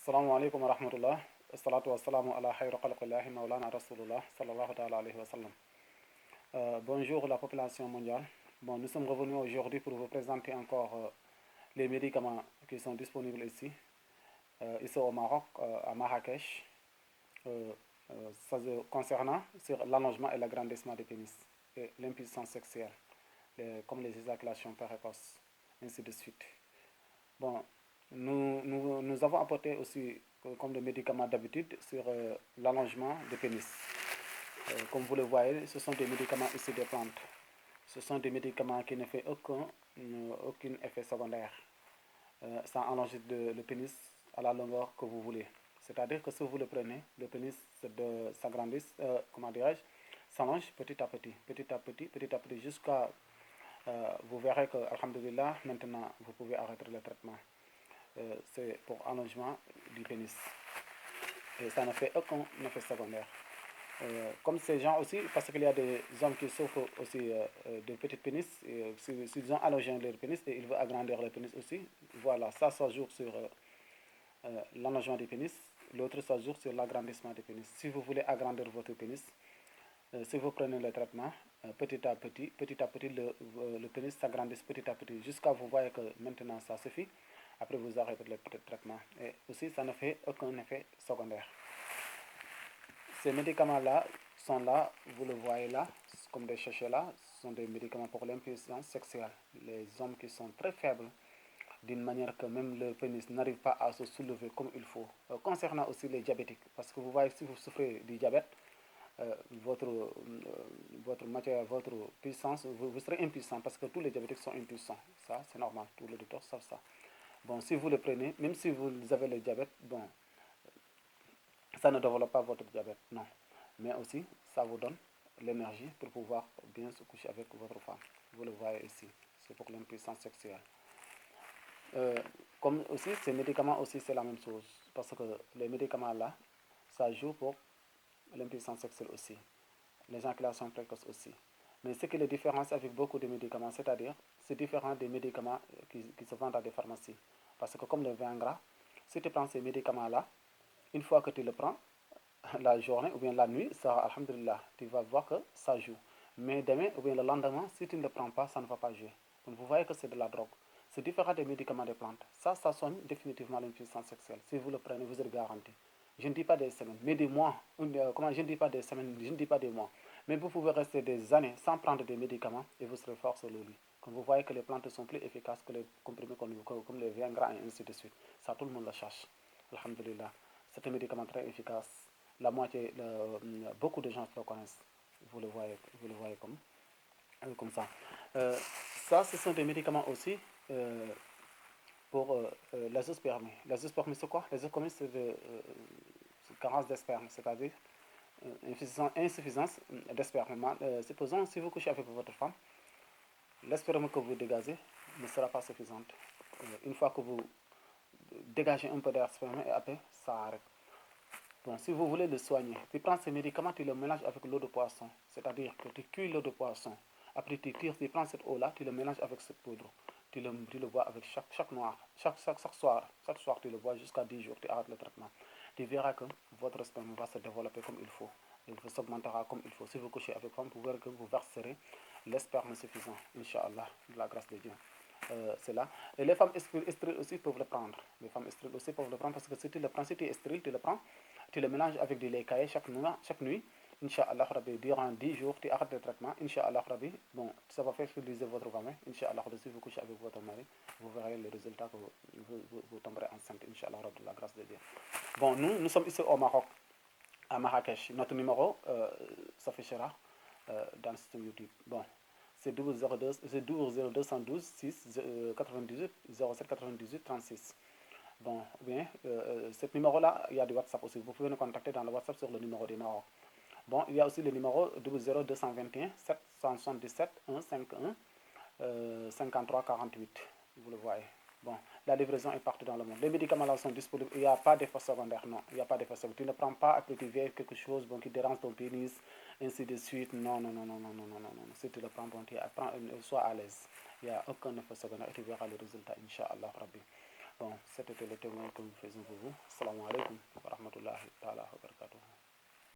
Assalamu alaikum wa rahmatullah. Assalatu wassalamu ala khayri khalqillahi maulana rasulullah sallallahu ta'ala alayhi wa sallam. Bonjour la population mondiale. Bon, nous sommes revenus aujourd'hui pour vous présenter encore les médicaments qui sont disponibles ici au Maroc, à Marrakech, concernant sur l'allongement et l'agrandissement des pénis et l'impuissance sexuelle, comme les éjaculations précoces, ainsi de suite. Bon, nous avons apporté aussi comme des médicaments d'habitude sur l'allongement des pénis. Comme vous le voyez, ce sont des médicaments issus des plantes. Ce sont des médicaments qui ne font aucun effet secondaire. Ça allonge le pénis à la longueur que vous voulez. C'est-à-dire que si vous le prenez, le pénis s'agrandit, comment dirais-je, s'allonge petit à petit, petit à petit, jusqu'à vous verrez que, alhamdulillah, maintenant vous pouvez arrêter le traitement. C'est pour allongement du pénis. Et ça ne fait aucun effet secondaire. Comme ces gens aussi, parce qu'il y a des hommes qui souffrent aussi de petits pénis, s'ils ont allongé leur pénis et ils veulent agrandir le pénis aussi, voilà, ça joue sur l'allongement du pénis, l'autre ça joue sur l'agrandissement du pénis. Si vous voulez agrandir votre pénis, si vous prenez le traitement, petit à petit, le pénis s'agrandit petit à petit, jusqu'à vous voyez que maintenant ça suffit. Après vous arrêtez le traitement. Et aussi ça ne fait aucun effet secondaire. Ces médicaments-là sont là, vous le voyez là, comme des sachets là, ce sont des médicaments pour l'impuissance sexuelle. Les hommes qui sont très faibles, d'une manière que même le pénis n'arrive pas à se soulever comme il faut. Concernant aussi les diabétiques, parce que vous voyez, si vous souffrez du diabète, votre matière, votre puissance, vous serez impuissant parce que tous les diabétiques sont impuissants. Ça, c'est normal, tous les docteurs savent ça. Bon, si vous le prenez, même si vous avez le diabète, bon, ça ne développe pas votre diabète, non. Mais aussi, ça vous donne l'énergie pour pouvoir bien se coucher avec votre femme. Vous le voyez ici, c'est pour l'impuissance sexuelle. Comme aussi, ces médicaments aussi, c'est la même chose. Parce que les médicaments là, ça joue pour l'impuissance sexuelle aussi. L'éjaculation précoce aussi. Mais ce qui les différencie avec beaucoup de médicaments, c'est-à-dire, c'est différent des médicaments qui se vendent à des pharmacies. Parce que comme le vin gras, si tu prends ces médicaments-là, une fois que tu le prends, la journée ou bien la nuit, ça, alhamdulillah, tu vas voir que ça joue. Mais demain ou bien le lendemain, si tu ne le prends pas, ça ne va pas jouer. Donc vous voyez que c'est de la drogue. C'est différent des médicaments des plantes. Ça soigne définitivement l'impuissance sexuelle. Si vous le prenez, vous êtes garanti. Je ne dis pas des semaines, mais des mois. Je ne dis pas des semaines, je ne dis pas des mois. Mais vous pouvez rester des années sans prendre des médicaments et vous serez fort sur le lit. Comme vous voyez que les plantes sont plus efficaces que les comprimés comme les Viagra et ainsi de suite. Ça, tout le monde le cherche. Alhamdulillah. C'est un médicament très efficace. La moitié, beaucoup de gens le connaissent. Vous le voyez comme ça. Ça, ce sont des médicaments aussi pour l'azospermie. L'azospermie, c'est quoi? L'azospermie, c'est carence de sperme, c'est-à-dire insuffisance de sperme. Supposons, si vous couchez avec votre femme, l'esperme que vous dégagez ne sera pas suffisante. Une fois que vous dégagez un peu d'air sperme, et après, ça arrête. Bon, si vous voulez le soigner, tu prends ces médicaments, tu le mélanges avec l'eau de poisson. C'est-à-dire que tu cuis l'eau de poisson. Après, tu prends cette eau-là, tu le mélanges avec cette poudre. Tu le bois avec chaque noir. Chaque soir. Chaque soir, tu le bois jusqu'à 10 jours, tu arrêtes le traitement. Tu verras que votre sperme va se développer comme il faut. Il s'augmentera comme il faut. Si vous couchez avec femme, vous verrez que vous verserez le sperme suffisant, Inch'Allah, de la grâce de Dieu. C'est là. Et les femmes stériles aussi peuvent le prendre. Les femmes stériles aussi peuvent le prendre parce que si tu le prends, si tu es stérile, tu le prends, tu le mélanges avec du lait caillé chaque nuit. Inch'Allah Rabbi, durant 10 jours, tu arrêtes le traitement. Inch'Allah Rabbi, bon, ça va faire fertiliser votre femme. Inch'Allah Rabbi, si vous couchez avec votre mari, vous verrez le résultat que vous tomberez enceinte. Inch'Allah Rabbi, de la grâce de Dieu. Bon, nous sommes ici au Maroc, à Marrakech. Notre numéro s'affichera dans le système YouTube. Bon, c'est 120212 6 98 07 98 36. Bon, bien, ce numéro-là, il y a du WhatsApp aussi. Vous pouvez nous contacter dans le WhatsApp sur le numéro du Maroc. Bon, il y a aussi le numéro 00221 777 151 53 48. Vous le voyez. Bon, la livraison est partout dans le monde. Les médicaments là sont disponibles. Il n'y a pas d'effet secondaire. Non, il n'y a pas d'effet secondaire. Tu ne prends pas après tu verras quelque chose bon, qui dérange ton pénis, ainsi de suite. Non. Si tu le prends, bon, sois à l'aise. Il n'y a aucun effet secondaire et tu verras le résultat, Inch'Allah Rabbi. Bon, c'était le témoin que nous faisons pour vous. Salam alaikum wa rahmatullahi.